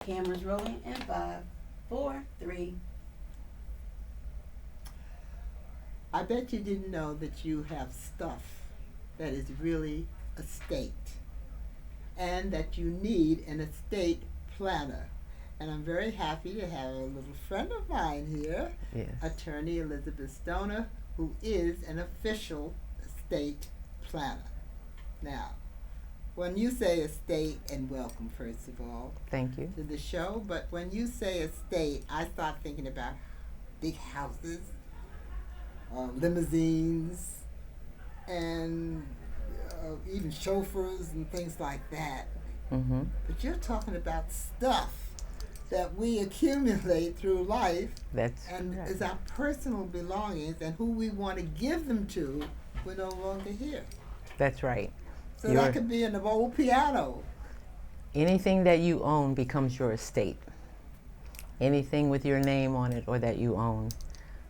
Cameras rolling in 5, 4, 3. I bet you didn't know that you have stuff that is really estate and that you need an estate planner. And I'm very happy to have a little friend of mine here, Yes. Attorney Elizabeth Stoner, who is an official estate planner. Now, when you say estate, and welcome first of all Thank you. to the show, but when you say estate, I start thinking about big houses, limousines, and even chauffeurs and things like that. Mm-hmm. But you're talking about stuff that we accumulate through life That's and correct. is our personal belongings, and who we want to give them to, we're no longer here. That's right. So that could be an old piano. Anything that you own becomes your estate. Anything with your name on it or that you own.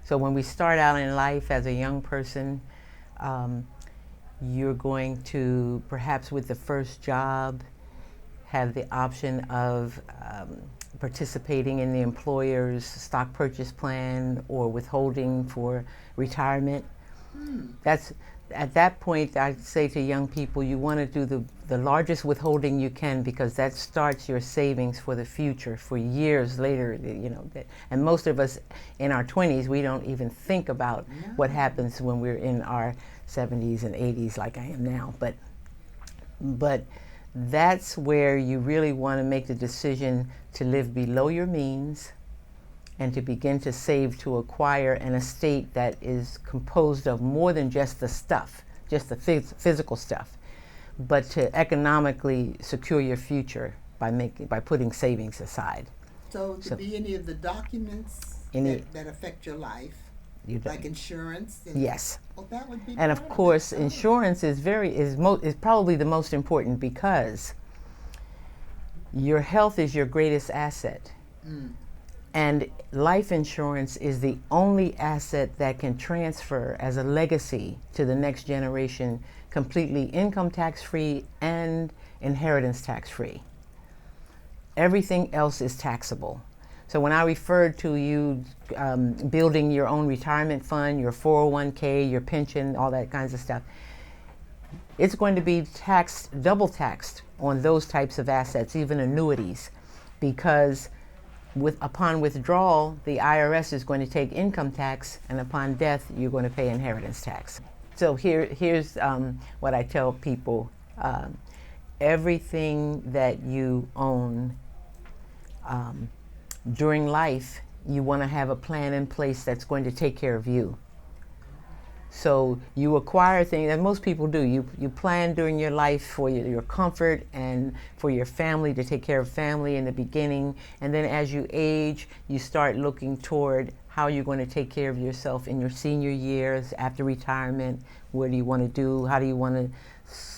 So when we start out in life as a young person, you're going to, perhaps with the first job, have the option of participating in the employer's stock purchase plan or withholding for retirement. That's at that point, I'd say to young people, you want to do the largest withholding you can, because that starts your savings for the future, for years later. And most of us in our 20s, we don't even think about what happens when we're in our 70s and 80s, like I am now. But that's where you really want to make the decision to live below your means and to begin to save to acquire an estate that is composed of more than just the stuff, just the physical stuff, but to economically secure your future by putting savings aside. So be any of the documents that affect your life, like insurance. Yes. Well, that would be. And of course, insurance is probably the most important, because your health is your greatest asset. And life insurance is the only asset that can transfer as a legacy to the next generation, completely income tax free and inheritance tax free. Everything else is taxable. So when I referred to you building your own retirement fund, your 401k, your pension, all that kinds of stuff, it's going to be taxed, double taxed on those types of assets, even annuities, because upon withdrawal, the IRS is going to take income tax, and upon death, you're going to pay inheritance tax. So here's what I tell people. Everything that you own during life, you want to have a plan in place that's going to take care of you. So you acquire things, and most people do. You plan during your life for your comfort and for your family, to take care of family in the beginning. And then as you age, you start looking toward how you're going to take care of yourself in your senior years, after retirement. What do you want to do? How do you want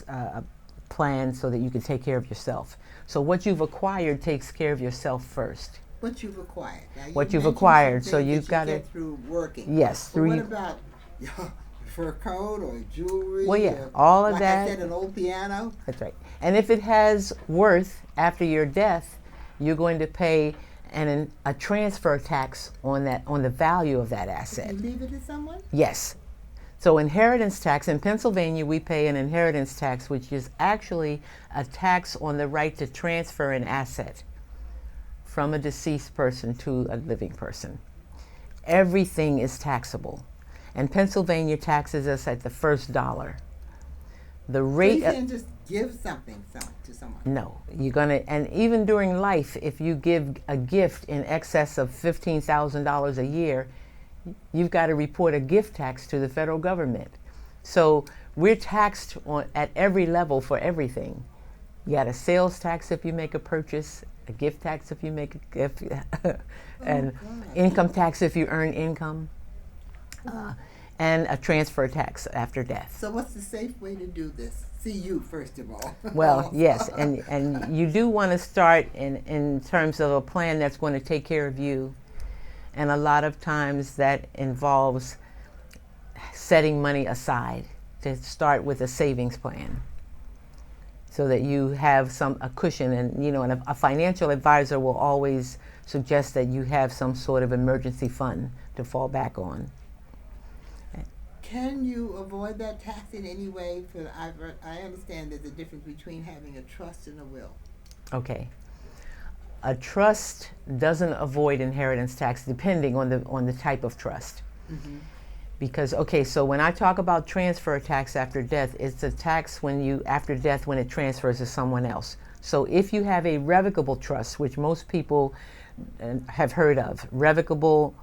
to plan so that you can take care of yourself? So what you've acquired takes care of yourself first. What you've acquired. Now, what you've acquired. So you've got to get through working. Yes. But what about fur coat or jewelry? Well, yeah, all of like that. I said, an old piano. That's right. And if it has worth after your death, you're going to pay a transfer tax on the value of that asset. Can you leave it to someone? Yes. So inheritance tax, in Pennsylvania, we pay an inheritance tax, which is actually a tax on the right to transfer an asset from a deceased person to a living person. Everything is taxable. And Pennsylvania taxes us at the first dollar. The rate. So you can't just give something to someone. No, you're gonna, and even during life, if you give a gift in excess of $15,000 a year, you've got to report a gift tax to the federal government. So we're taxed at every level for everything. You got a sales tax if you make a purchase, a gift tax if you make a gift, and income tax if you earn income. And a transfer tax after death. So what's the safe way to do this? See you, first of all. Well, yes, and you do want to start in terms of a plan that's going to take care of you. And a lot of times that involves setting money aside to start with a savings plan. so that you have a cushion. And and a financial advisor will always suggest that you have some sort of emergency fund to fall back on. Can you avoid that tax in any way? For I understand there's a difference between having a trust and a will. Okay. A trust doesn't avoid inheritance tax, depending on the type of trust. Mm-hmm. Because, okay, so when I talk about transfer tax after death, it's a tax after death when it transfers to someone else. So if you have a revocable trust, which most people have heard of, revocable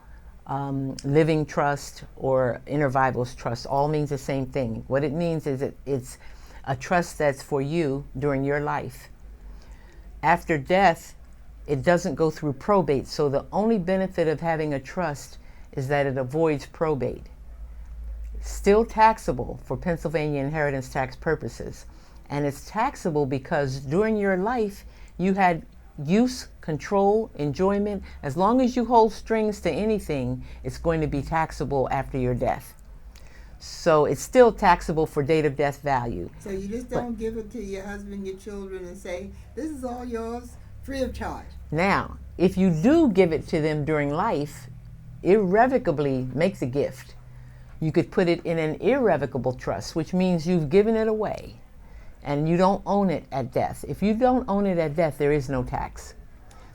living trust or inter vivos trust, all means the same thing. What it means is it's a trust that's for you during your life. After death, it doesn't go through probate, so the only benefit of having a trust is that it avoids probate. Still taxable for Pennsylvania inheritance tax purposes. And it's taxable because during your life you had use, control, enjoyment. As long as you hold strings to anything, it's going to be taxable after your death. So it's still taxable for date of death value. So you just don't give it to your husband, your children, and say, this is all yours, free of charge. Now, if you do give it to them during life, irrevocably makes a gift. You could put it in an irrevocable trust, which means you've given it away and you don't own it at death. If you don't own it at death, there is no tax.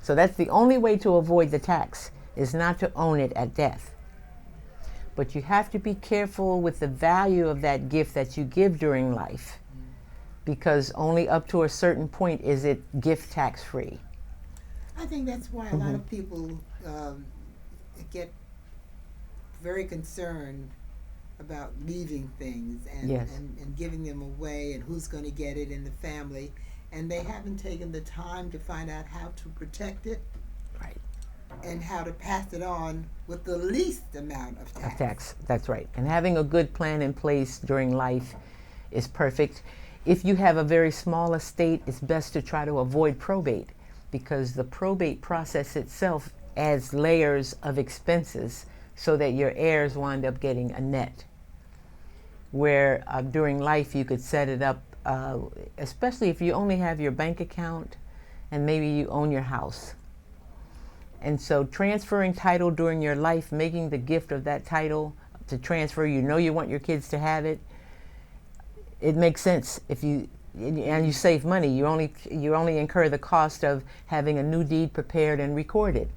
So that's the only way to avoid the tax, is not to own it at death. But you have to be careful with the value of that gift that you give during life, because only up to a certain point is it gift tax free. I think that's why a lot of people get very concerned about leaving things and, Yes. and giving them away, and who's going to get it in the family, and they haven't taken the time to find out how to protect it, Right. and how to pass it on with the least amount of tax. That's right. And having a good plan in place during life is perfect. If you have a very small estate, it's best to try to avoid probate, because the probate process itself adds layers of expenses so that your heirs wind up getting a net. Where during life you could set it up, especially if you only have your bank account and maybe you own your house. And so transferring title during your life, making the gift of that title to transfer, you want your kids to have it, it makes sense. And you save money. You only incur the cost of having a new deed prepared and recorded.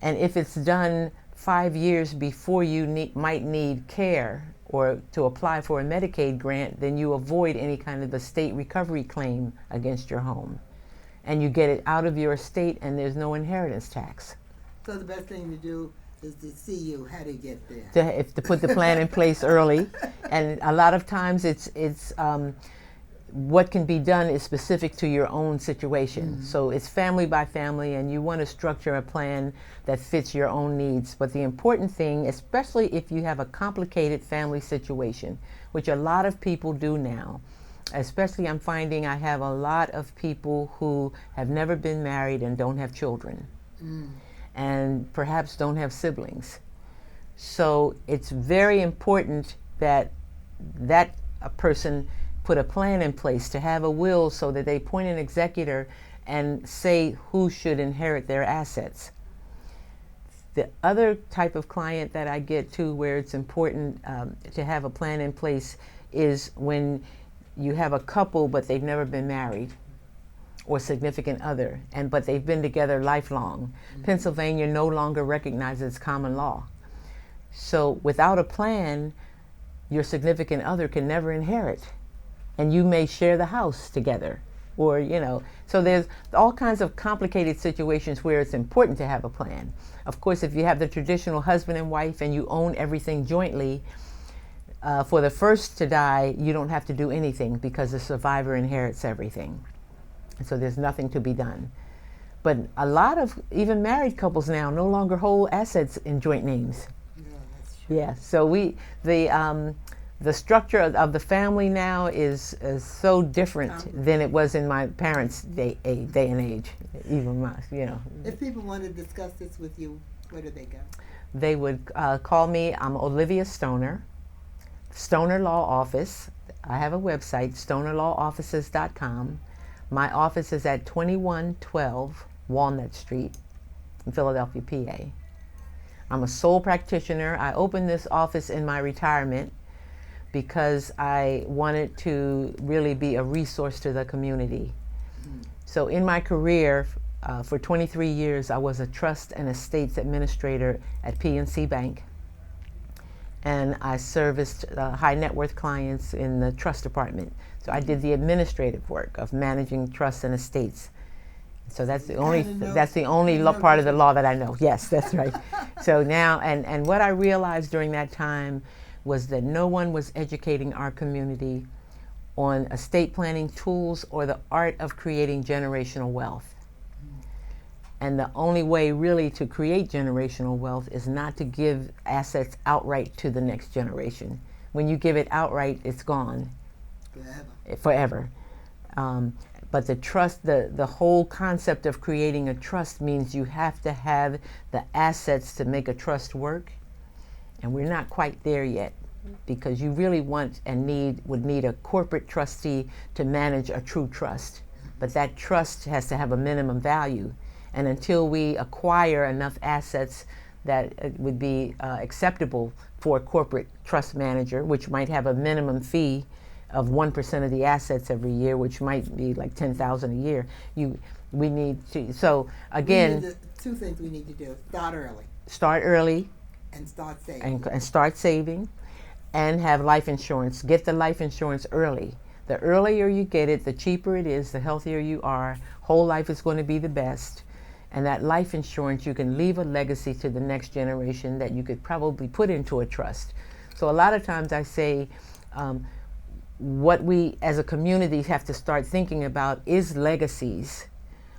And if it's done 5 years before you might need care or to apply for a Medicaid grant, then you avoid any kind of estate recovery claim against your home. And you get it out of your estate, and there's no inheritance tax. So the best thing to do is to see you how to get there. To put the plan in place early. And a lot of times it's what can be done is specific to your own situation. So it's family by family, and you want to structure a plan that fits your own needs. But the important thing, especially if you have a complicated family situation, which a lot of people do now, especially I'm finding I have a lot of people who have never been married and don't have children, and perhaps don't have siblings. So it's very important that a person put a plan in place to have a will, so that they appoint an executor and say who should inherit their assets. The other type of client that I get to where it's important to have a plan in place is when you have a couple but they've never been married, or significant other, but they've been together lifelong. Pennsylvania no longer recognizes common law. So without a plan, your significant other can never inherit. And you may share the house together, or, so there's all kinds of complicated situations where it's important to have a plan. Of course, if you have the traditional husband and wife and you own everything jointly, for the first to die, you don't have to do anything because the survivor inherits everything. And so there's nothing to be done. But a lot of even married couples now no longer hold assets in joint names. Yeah, that's true. Yeah, so the structure of the family now is so different than it was in my parents' day and age. Even my, If people want to discuss this with you, where do they go? They would call me. I'm Olivia Stoner, Stoner Law Office. I have a website, stonerlawoffices.com. My office is at 2112 Walnut Street in Philadelphia, PA. I'm a sole practitioner. I opened this office in my retirement because I wanted to really be a resource to the community. So in my career, for 23 years, I was a trust and estates administrator at PNC Bank. And I serviced high net worth clients in the trust department. So I did the administrative work of managing trusts and estates. So that's the only part of the law that I know. Yes, that's right. So now, and what I realized during that time was that no one was educating our community on estate planning tools or the art of creating generational wealth. And the only way really to create generational wealth is not to give assets outright to the next generation. When you give it outright, it's gone forever. But the trust, the whole concept of creating a trust means you have to have the assets to make a trust work. And we're not quite there yet, because you really want and would need a corporate trustee to manage a true trust. But that trust has to have a minimum value. And until we acquire enough assets that would be acceptable for a corporate trust manager, which might have a minimum fee of 1% of the assets every year, which might be like $10,000 a year, we need to. So again, two things we need to do: start early, and start saving, and start saving, and have life insurance. Get the life insurance early. The earlier you get it, the cheaper it is, the healthier you are. Whole life is going to be the best. And that life insurance, you can leave a legacy to the next generation that you could probably put into a trust. So a lot of times I say, what we as a community have to start thinking about is legacies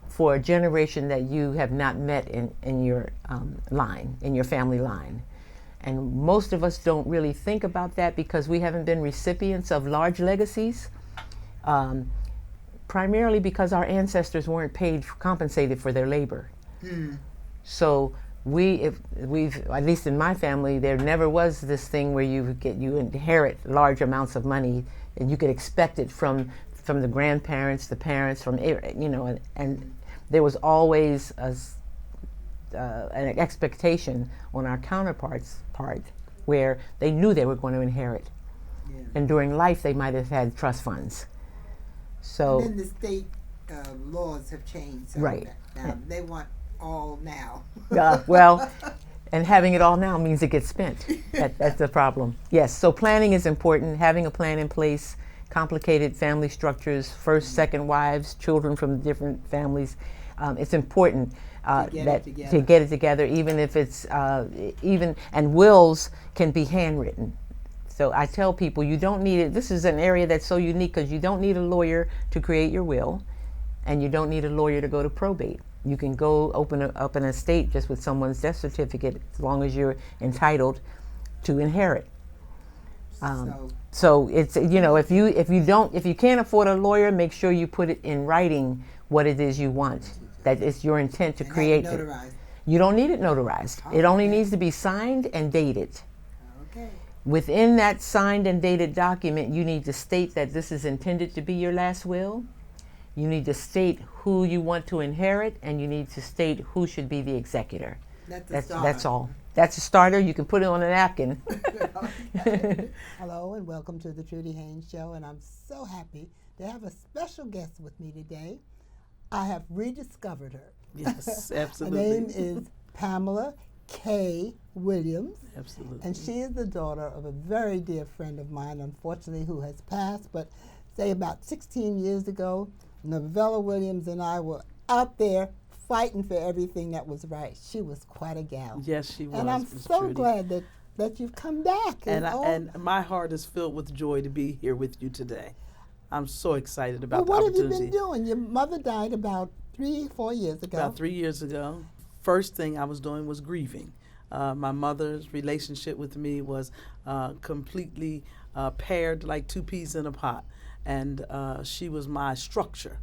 for a generation that you have not met in your line, in your family line. And most of us don't really think about that because we haven't been recipients of large legacies, primarily because our ancestors weren't compensated for their labor. So at least in my family, there never was this thing where you inherit large amounts of money and you could expect it from the grandparents, the parents, and there was always an expectation on our counterparts' part where they knew they were going to inherit. Yeah. And during life, they might have had trust funds. So and then the state laws have changed. So right. Now they want all now. Well, and having it all now means it gets spent. That's the problem. Yes, so planning is important, having a plan in place, complicated family structures, first, second wives, children from different families. It's important to get it together, even if it's, and wills can be handwritten. So I tell people you don't need it. This is an area that's so unique because you don't need a lawyer to create your will, and you don't need a lawyer to go to probate. You can go open up an estate just with someone's death certificate as long as you're entitled to inherit. So it's, if you can't afford a lawyer, make sure you put it in writing what it is you want. That it's your intent to create it. You don't need it notarized. Oh, it only needs to be signed and dated. Okay. Within that signed and dated document, you need to state that this is intended to be your last will. You need to state who you want to inherit, and you need to state who should be the executor. That's all. That's a starter. You can put it on a napkin. Hello, and welcome to the Trudy Haynes Show, and I'm so happy to have a special guest with me today. I have rediscovered her. Yes, absolutely. Her name is Pamela K. Williams. Absolutely. And she is the daughter of a very dear friend of mine, unfortunately, who has passed. But say about 16 years ago, Novella Williams and I were out there fighting for everything that was right. She was quite a gal. Yes, she was. And I'm so Trudy. glad that you've come back. And my heart is filled with joy to be here with you today. I'm so excited about the what opportunity. Have you been doing? Your mother died about 3-4 years ago. About 3 years ago. First thing I was doing was grieving. My mother's relationship with me was completely paired like two peas in a pot. And she was my structure.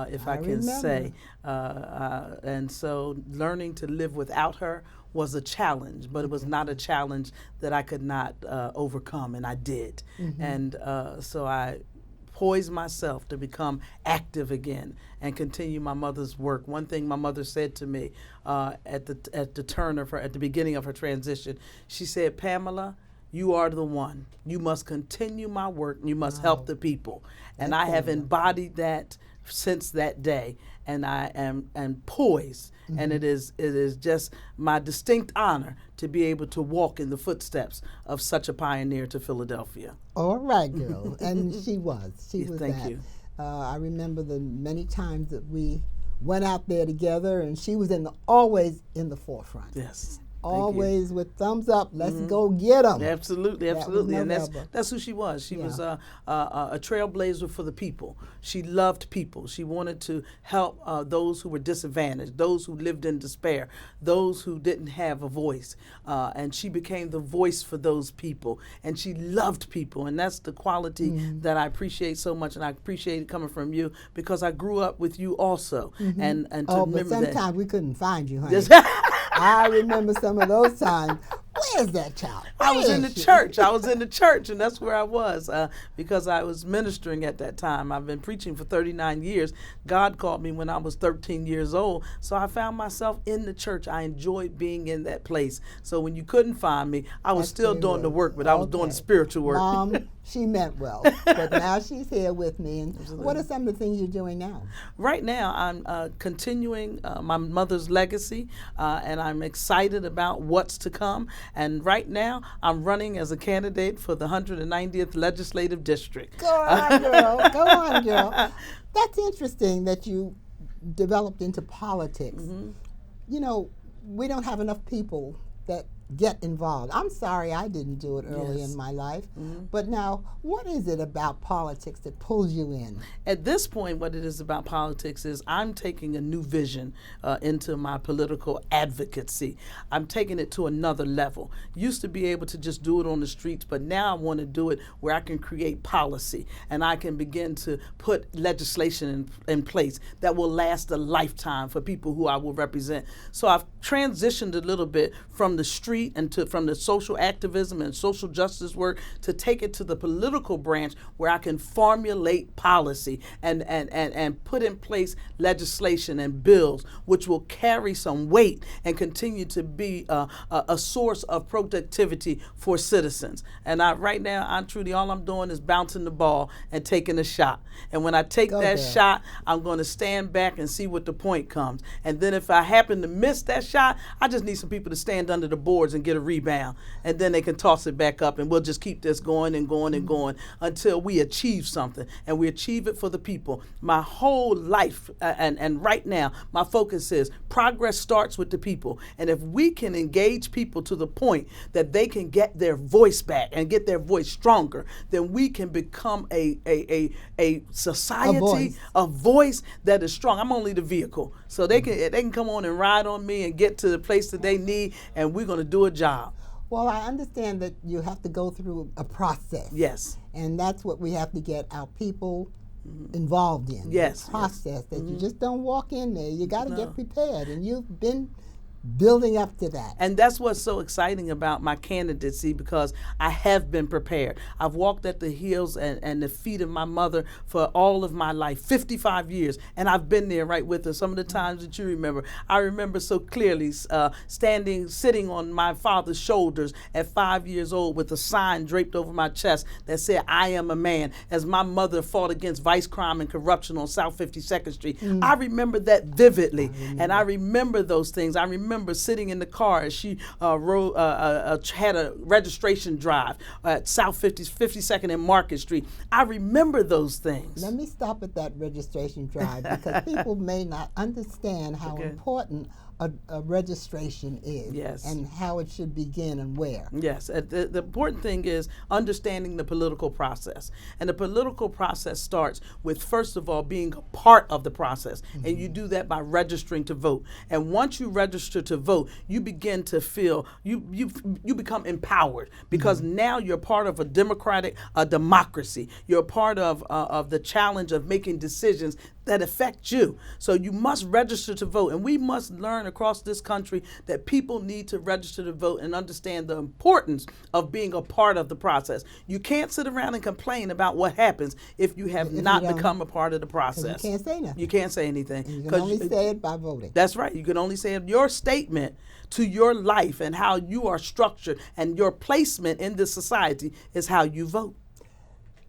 if I I can remember. say. And so learning to live without her was a challenge, but it was not a challenge that I could not overcome, and I did. And so I poised myself to become active again and continue my mother's work. One thing my mother said to me at the beginning of her transition, she said, "Pamela, you are the one. You must continue my work. You must help the people." And I have embodied that since that day, and I am poised. And it is just my distinct honor to be able to walk in the footsteps of such a pioneer to Philadelphia. All right, girl. And she was. She was Thank that. you. I remember the many times that we went out there together, and she was always in the forefront. Yes. Always with thumbs up. Let's go get them. Absolutely, absolutely, and November. that's who she was. She Yeah. was a trailblazer for the people. She loved people. She wanted to help those who were disadvantaged, those who lived in despair, those who didn't have a voice, and she became the voice for those people. And she loved people, and that's the quality that I appreciate so much, and I appreciate it coming from you because I grew up with you also, and to Oh, but remember sometimes we couldn't find you, honey. that. I remember some of those times. Where's that child? I was Where in the is she? church. I was in the church, and that's where I was because I was ministering at that time. I've been preaching for 39 years. God called me when I was 13 years old, so I found myself in the church. I enjoyed being in that place. So when you couldn't find me, I was That's still where you doing the were. work, but I was doing the Okay. spiritual work. Mom, she meant well, but now she's here with me. And what are some of the things you're doing now? Right now, I'm continuing my mother's legacy, and I'm excited about what's to come. And right now, I'm running as a candidate for the 190th Legislative District. Go on, girl. Go on, girl. That's interesting that you developed into politics. You know, we don't have enough people that get involved. I'm sorry I didn't do it early Yes. in my life. But now, what is it about politics that pulls you in? At this point, what it is about politics is I'm taking a new vision into my political advocacy. I'm taking it to another level. Used to be able to just do it on the streets, but now I want to do it where I can create policy and I can begin to put legislation in place that will last a lifetime for people who I will represent. So I've transitioned a little bit from the street and from the social activism and social justice work to take it to the political branch where I can formulate policy and put in place legislation and bills which will carry some weight and continue to be a source of productivity for citizens. And right now, I'm Trudy, all I'm doing is bouncing the ball and taking a shot. And when I take that shot, I'm going to stand back and see what the point comes. And then if I happen to miss that shot, I just need some people to stand under the boards and get a rebound. And then they can toss it back up, and we'll just keep this going and going and going until we achieve something. And we achieve it for the people. My whole life, and right now, my focus is progress starts with the people. And if we can engage people to the point that they can get their voice back and get their voice stronger, then we can become a society, a voice that is strong. I'm only the vehicle. So they can come on and ride on me and get to the place that they need, and we're going to do a job. Well, I understand that you have to go through a process. Yes. And that's what we have to get our people involved in. Yes, The process that you just don't walk in there. You got to No. get prepared. And you've been building up to that. And that's what's so exciting about my candidacy, because I have been prepared. I've walked at the heels and the feet of my mother for all of my life, 55 years, and I've been there right with her. Some of the times that you remember, I remember so clearly sitting on my father's shoulders at 5 years old with a sign draped over my chest that said, "I am a man," as my mother fought against vice crime and corruption on South 52nd Street. I remember that vividly, and I remember those things. I remember sitting in the car as she had a registration drive at South 52nd and Market Street. I remember those things. Let me stop at that registration drive because people may not understand how important a registration is. Yes. And how it should begin and where. Yes, the important thing is understanding the political process. And the political process starts with, first of all, being a part of the process. And you do that by registering to vote. And once you register to vote, you begin to feel, you become empowered, because now you're part of a democracy. You're part of the challenge of making decisions that affect you. So you must register to vote. And we must learn across this country that people need to register to vote and understand the importance of being a part of the process. You can't sit around and complain about what happens if you have not become a part of the process. You can't say nothing. You can't say anything. You can only say it by voting. That's right. You can only say it. Your statement to your life and how you are structured and your placement in this society is how you vote.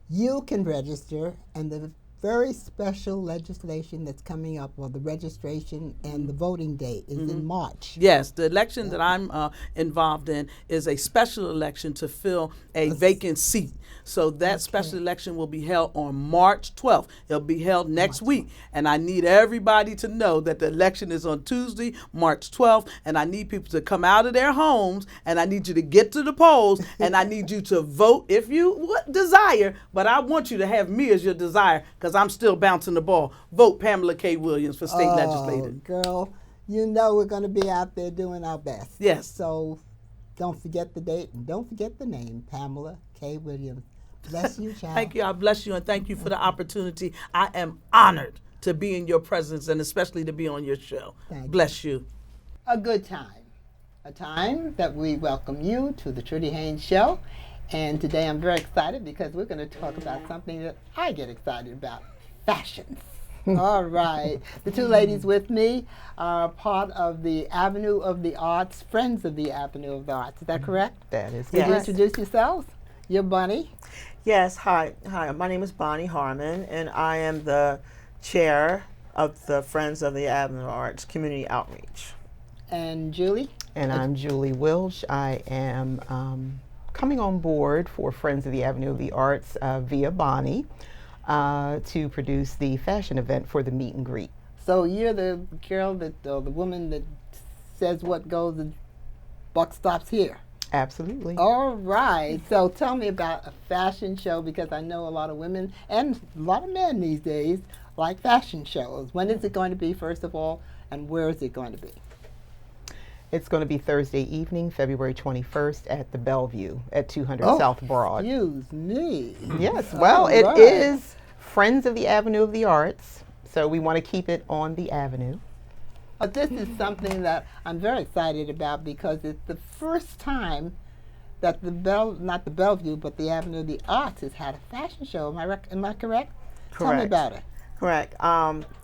You can register, and the very special legislation that's coming up, or the registration and the voting date, is in March. Yes, the election that I'm involved in is a special election to fill a vacant seat. So that special election will be held on March 12th. It'll be held next week. And I need everybody to know that the election is on Tuesday, March 12th. And I need people to come out of their homes. And I need you to get to the polls. And I need you to vote if you desire. But I want you to have me as your desire, because I'm still bouncing the ball. Vote Pamela K. Williams for state legislator. Girl, you know we're going to be out there doing our best. Yes. So don't forget the date and don't forget the name, Pamela K. Williams. Bless you, child. Thank you. I bless you, and thank you for the opportunity. I am honored to be in your presence, and especially to be on your show. Bless you. A good time. A time that we welcome you to the Trudy Haynes Show. And today I'm very excited because we're going to talk about something that I get excited about, fashions. All right. The two ladies with me are part of the Avenue of the Arts, Friends of the Avenue of the Arts. Is that correct? That is Could you correct. introduce yourselves? You're Bunny. Yes, hi. My name is Bonnie Harmon, and I am the chair of the Friends of the Avenue of Arts Community Outreach. And Julie? And I'm Julie Wilsh. I am coming on board for Friends of the Avenue of the Arts via Bonnie to produce the fashion event for the meet and greet. So you're the girl that, the woman that says what goes, the buck stops here. Absolutely. All right. So tell me about a fashion show, because I know a lot of women and a lot of men these days like fashion shows. When is it going to be, first of all, and where is it going to be? It's going to be Thursday evening, February 21st at the Bellevue at 200 South Broad. Excuse me. Yes, well, it is Friends of the Avenue of the Arts, so we want to keep it on the Avenue. But this is something that I'm very excited about, because it's the first time that not the Bellevue, but the Avenue of the Arts has had a fashion show. Am I correct? Correct. Tell me about it. Correct.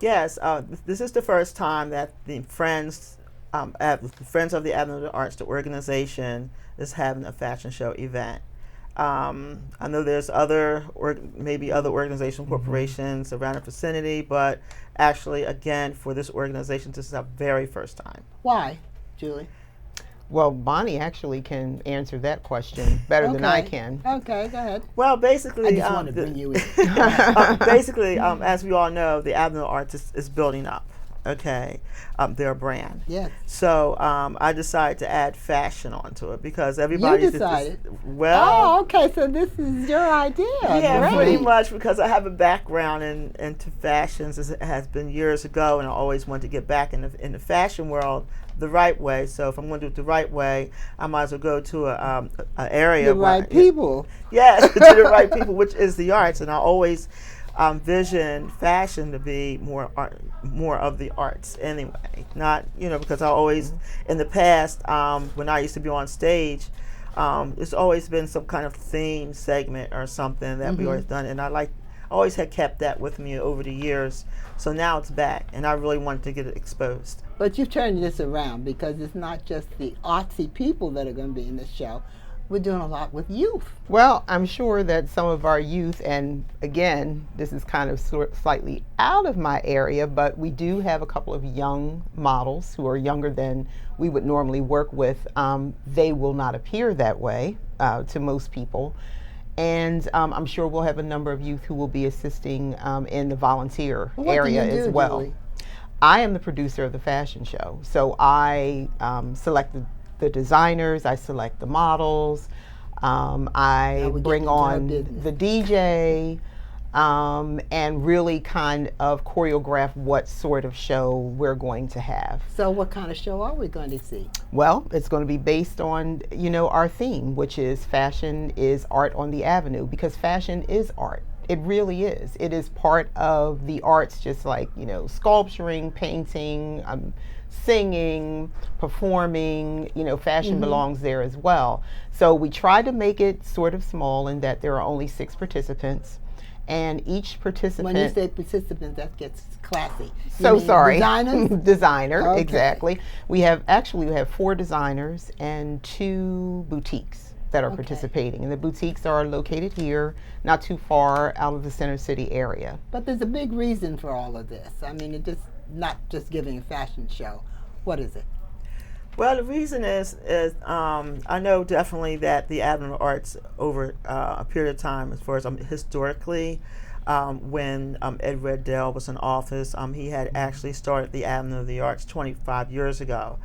Yes, this is the first time that the Friends of the Avenue of the Arts, the organization, is having a fashion show event. I know there's maybe other organizations, corporations around the vicinity, but actually, again, for this organization, this is our very first time. Why, Julie? Well, Bonnie actually can answer that question better than I can. Okay, go ahead. Well, basically, I just wanted to bring you in. basically, as we all know, the Avenue of Arts is building up. Okay, their brand. Yes. So I decided to add fashion onto it, because everybody. You decided? Well. Oh, okay. So this is your idea. Yeah, Great. pretty much, because I have a background into fashions. It has been years ago, and I always wanted to get back in the fashion world the right way. So if I'm going to do it the right way, I might as well go to an area. The right people. Yes, to the right people, which is the arts, and I always vision fashion to be more of the arts anyway. Not, because I always, in the past, when I used to be on stage, it's always been some kind of theme segment or something that we always done, and I always had kept that with me over the years. So now it's back, and I really wanted to get it exposed. But you've turned this around, because it's not just the artsy people that are going to be in this show. We're doing a lot with youth. Well, I'm sure that some of our youth, and again, this is kind of slightly out of my area, but we do have a couple of young models who are younger than we would normally work with. They will not appear that way to most people. And I'm sure we'll have a number of youth who will be assisting in the volunteer area as well. Julie? I am the producer of the fashion show, so I select the designers, I select the models, I bring on the DJ, and really kind of choreograph what sort of show we're going to have. So what kind of show are we going to see? Well, it's going to be based on, our theme, which is fashion is art on the avenue, because fashion is art. It really is. It is part of the arts, just like, sculpturing, painting, singing, performing, fashion belongs there as well. So we try to make it sort of small in that there are only 6 participants, and each participant. When you say participant, that gets classy. So You mean sorry. Designers? Designer, Okay. exactly. We have 4 designers and 2 boutiques that are participating. And the boutiques are located here, not too far out of the center city area. But there's a big reason for all of this. I mean, it's just not just giving a fashion show. What is it? Well, the reason is I know definitely that the Avenue of Arts over a period of time, as far as historically, when Ed Reddell was in office, he had actually started the Avenue of the Arts 25 years ago.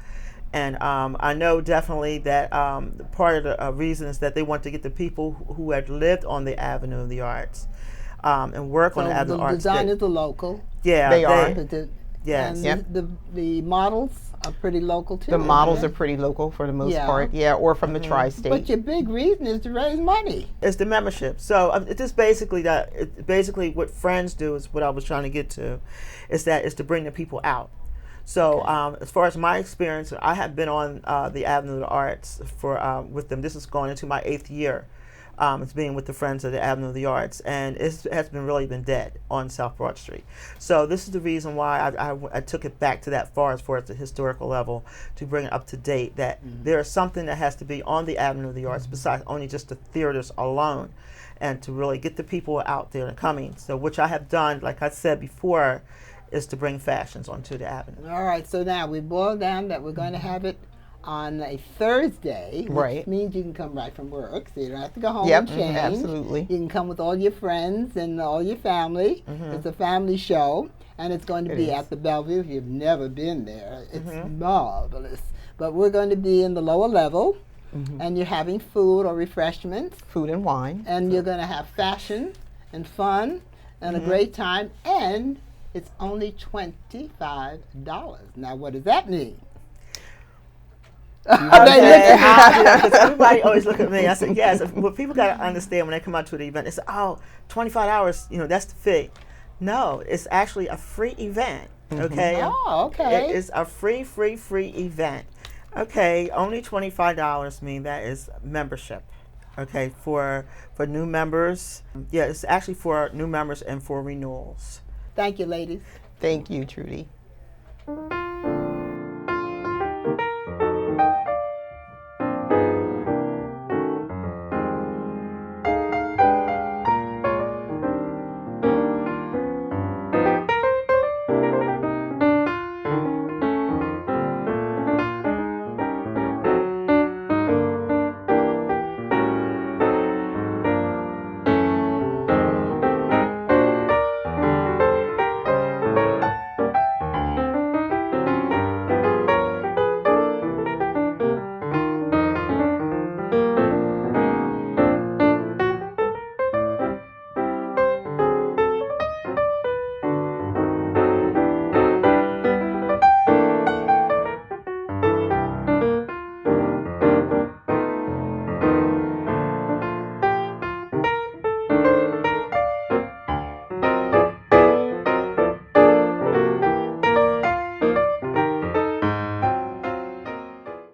And I know definitely that part of the reason is that they want to get the people who had lived on the Avenue of the Arts and work on the Avenue of the Arts. The designers are local. Yeah, They are. Yes. And the models are pretty local too. The models isn't are it? pretty local for the most Yeah. part, or from the tri-state. But your big reason is to raise money. It's the membership. So it's just basically basically what Friends do is what I was trying to get to, is to bring the people out. So as far as my experience, I have been on the Avenue of the Arts for with them. This is going into my 8th year. It's being with the Friends of the Avenue of the Arts, and it has really been dead on South Broad Street. So this is the reason why I took it back to that far as the historical level, to bring it up to date, that there is something that has to be on the Avenue of the Arts besides only just the theaters alone, and to really get the people out there and coming. So which I have done, like I said before, is to bring fashions onto the Avenue. All right, so now we boiled down that we're going to have it on a Thursday, which Right. means you can come right from work, so you don't have to go home Yep, and change. absolutely. You can come with all your friends and all your family. It's a family show, and it's going to It be is. at the Bellevue. If you've never been there, it's marvelous. But we're going to be in the lower level, and you're having food or refreshments, Food and wine. and you're going to have fashion and fun and a great time, and it's only $25. Now, what does that mean? Because everybody always look at me. I said, yes. What people got to understand when they come out to the event is, $25, that's the fee. No, it's actually a free event. Okay. Oh, okay. It is a free event. Okay, only $25 mean that is membership. Okay, for new members. Yeah, it's actually for new members and for renewals. Thank you, ladies. Thank you, Trudy.